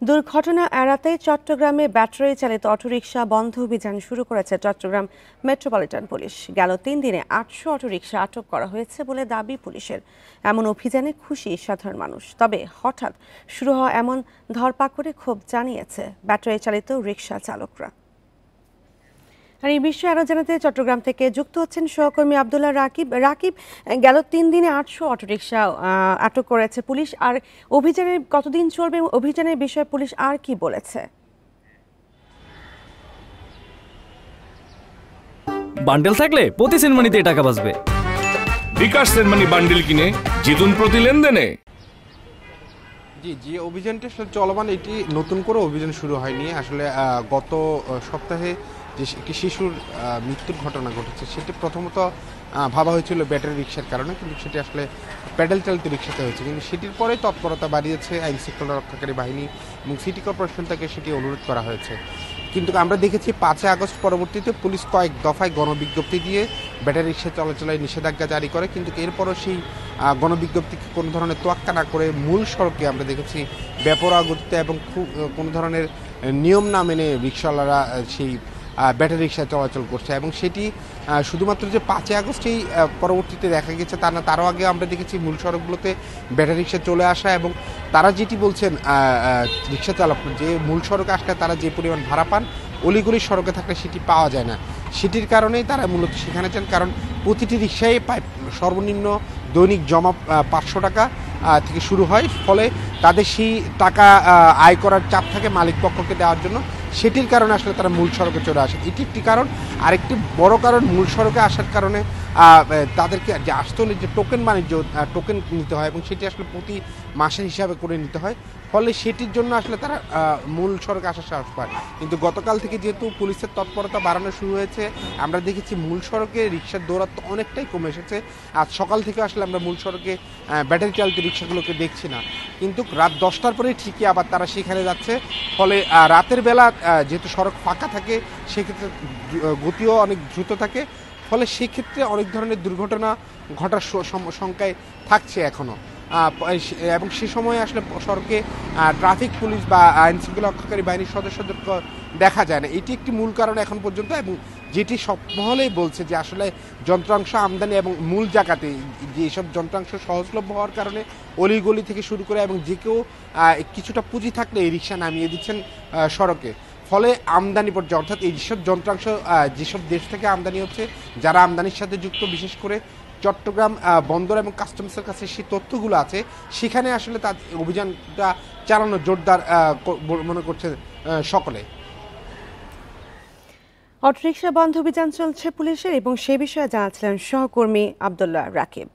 দুর্ঘটনা এড়াতে চট্টগ্রামে ব্যাটারি চালিত অটোরিকশা বন্ধ অভিযান শুরু করেছে চট্টগ্রাম মেট্রোপলিটন পুলিশ। গেল ৩ দিনে ৮০০ অটোরিকশা আটক করা হয়েছে বলে দাবি পুলিশের। এমন অভিযানে খুশি সাধারণ মানুষ। তবে হঠাৎ শুরু হওয়া এমন ধরপাকড়ে ক্ষোভ জানিয়েছে ব্যাটারি চালিত রিকশা চালকরা। আর এই বিষয়ে আরো জানাতে চট্টগ্রাম থেকে যুক্ত হচ্ছেন সহকর্মী আব্দুল্লাহ রাকিব। গেল ৩ দিনে ৮০০ অটোরিকশা আটক করেছে পুলিশ। আর অভিযানের কতদিন চলবে, অভিযানের বিষয়ে পুলিশ আর কি বলেছে? বান্ডেল থাকলে প্রতি সেনমানিতে টাকা বাঁচবে। বিকাশ সেনমানি বান্ডেল কিনে জিতুন প্রতি লেনদেনে। যে অভিযানটা চলমান, এটি নতুন করে অভিযান শুরু হয়নি। আসলে গত সপ্তাহে যে একটি শিশুর মৃত্যুর ঘটনা ঘটেছে, সেটি প্রথমত ভাবা হয়েছিল ব্যাটারি রিক্সার কারণে, কিন্তু সেটি আসলে প্যাডেল চালিত রিক্সাতে হয়েছে। কিন্তু সেটির পরে তৎপরতা বাড়িয়েছে আইন শৃঙ্খলা রক্ষাকারী বাহিনী এবং সিটি কর্পোরেশন থেকে সেটি অনুরোধ করা হয়েছে। কিন্তু আমরা দেখেছি ৫ আগস্ট পরবর্তীতে পুলিশ কয়েক দফায় গণবিজ্ঞপ্তি দিয়ে ব্যাটারি রিক্সা চলাচলের নিষেধাজ্ঞা জারি করে, কিন্তু এরপরও সেই গণবিজ্ঞপ্তিকে কোনো ধরনের তোয়াক্কা না করে মূল সড়কে আমরা দেখেছি বেপরোয়া গতিতে এবং কোনো ধরনের নিয়ম না মেনে রিক্সাওয়ালারা সেই ব্যাটারি রিক্সা চলাচল করছে। এবং সেটি শুধুমাত্র যে ৫ আগস্টেই পরবর্তীতে দেখা গেছে তা না, তারও আগে আমরা দেখেছি মূল সড়কগুলোতে ব্যাটারি রিক্সা চলে আসা। এবং তারা যেটি বলছেন রিক্সা চালক, যে মূল সড়কে আসলে তারা যে পরিমাণ ভাড়া পান অলিগলির সড়কে থাকলে সেটি পাওয়া যায় না। সেটির কারণেই তারা মূলত সেখানে যান, কারণ প্রতিটি রিক্সায় পায় সর্বনিম্ন দৈনিক জমা ৫০০ টাকা থেকে শুরু হয়। ফলে তাদের সেই টাকা আয় করার চাপ থাকে মালিক পক্ষকে দেওয়ার জন্য। সেটির কারণে আসলে তারা মূল সড়কে চলে আসে, এটি একটি কারণ। আরেকটি বড় কারণ, মূল সড়কে আসার কারণে তাদেরকে যে আসতে হলে যে টোকেন বাণিজ্য টোকেন নিতে হয় এবং সেটি আসলে প্রতি মাসের হিসাবে করে নিতে হয়। ফলে সেটির জন্য আসলে তারা মূল সড়কে আসার সাহস পায়। কিন্তু গতকাল থেকে যেহেতু পুলিশের তৎপরতা বাড়ানো শুরু হয়েছে, আমরা দেখেছি মূল সড়কে রিক্সার দৌরাত্ম অনেকটাই কমে এসেছে। আজ সকাল থেকে আসলে আমরা মূল সড়কে ব্যাটারি চালিত রিক্সাগুলোকে দেখছি না, কিন্তু রাত 10টার পরে ঠিকই আবার তারা সেখানে যাচ্ছে। ফলে রাতের বেলা যেহেতু সড়ক ফাঁকা থাকে, সেক্ষেত্রে গতিও অনেক দ্রুত থাকে। ফলে সেক্ষেত্রে অনেক ধরনের দুর্ঘটনা ঘটার সংখ্যায় থাকছে এখনও। এবং সে সময় আসলে সড়কে ট্রাফিক পুলিশ বা আইন শৃঙ্খলা রক্ষাকারী বাহিনীর সদস্যদের দেখা যায় না। এটি একটি মূল কারণ এখন পর্যন্ত, এবং যেটি সব মহলেই বলছে যে আসলে যন্ত্রাংশ আমদানি এবং মূল জায়গাতে যেসব যন্ত্রাংশ সহজলভ্য হওয়ার কারণে অলিগলি থেকে শুরু করে এবং যে কেউ কিছুটা পুঁজি থাকলে এই রিক্সা নামিয়ে দিচ্ছেন সড়কে। ফলে আমদানি পর্যায়ে, অর্থাৎ এইসব যন্ত্রাংশ যেসব দেশ থেকে আমদানি হচ্ছে, যারা আমদানির সাথে যুক্ত, বিশেষ করে চট্টগ্রাম বন্দর এবং কাস্টমসের কাছে সেই তথ্যগুলো আছে, সেখানে আসলে তার অভিযানটা চালানো জোরদার মনে করছে সকলে। অটোরিকশা বন্ধ অভিযান চলছে পুলিশের, এবং সে বিষয়ে জানাচ্ছিলেন সহকর্মী আব্দুল্লাহ রাকিব।